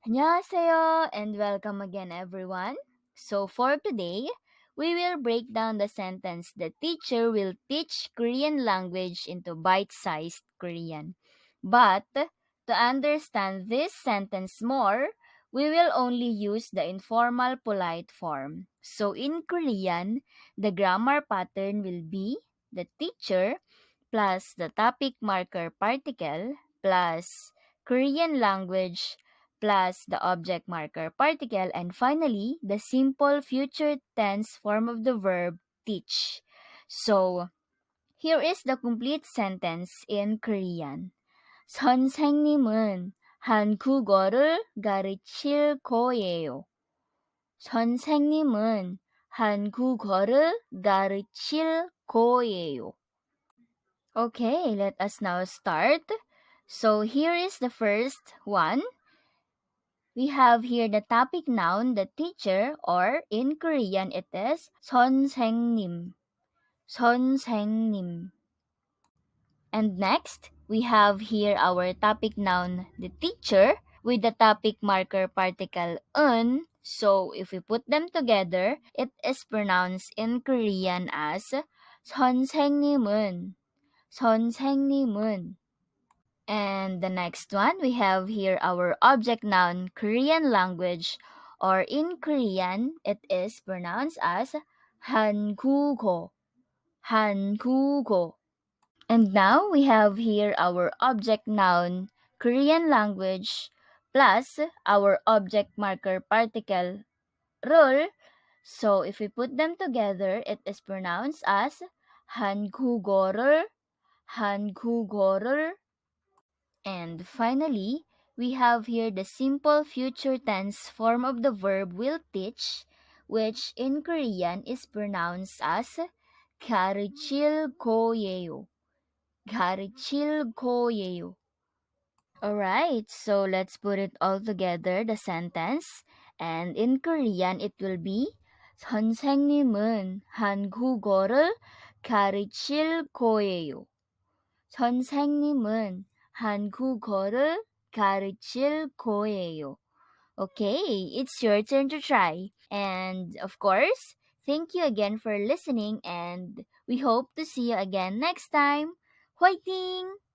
안녕하세요 and welcome again everyone. So for today, we will break down the sentence the teacher will teach Korean language into bite-sized Korean. But to understand this sentence more, we will only use the informal polite form. So in Korean, the grammar pattern will be the teacher plus the topic marker particle plus Korean language plus the object marker particle, and finally, the simple future tense form of the verb teach. So, here is the complete sentence in Korean. 선생님은 한국어를 가르칠 거예요. 선생님은 한국어를 가르칠 거예요. Okay, let us now start. So here is the first one. We have here the topic noun, the teacher, or in Korean it is 선생님. 선생님. And next, we have here our topic noun, the teacher, with the topic marker particle un. So if we put them together, it is pronounced in Korean as 선생님은. 선생님은. And the next one, we have here our object noun, Korean language, or in Korean, it is pronounced as 한국어. 한국어. And now we have here our object noun, Korean language, plus our object marker particle, 를. So if we put them together, it is pronounced as 한국어를. 한국어를. And finally, we have here the simple future tense form of the verb will teach, which in Korean is pronounced as 가르칠 거예요. 가르칠 거예요. Alright, so let's put it all together, the sentence. And in Korean, it will be 선생님은 한국어를 가르칠 거예요. 선생님은 한국어를 가르칠 거예요. Okay, it's your turn to try. And of course, thank you again for listening and we hope to see you again next time. 화이팅!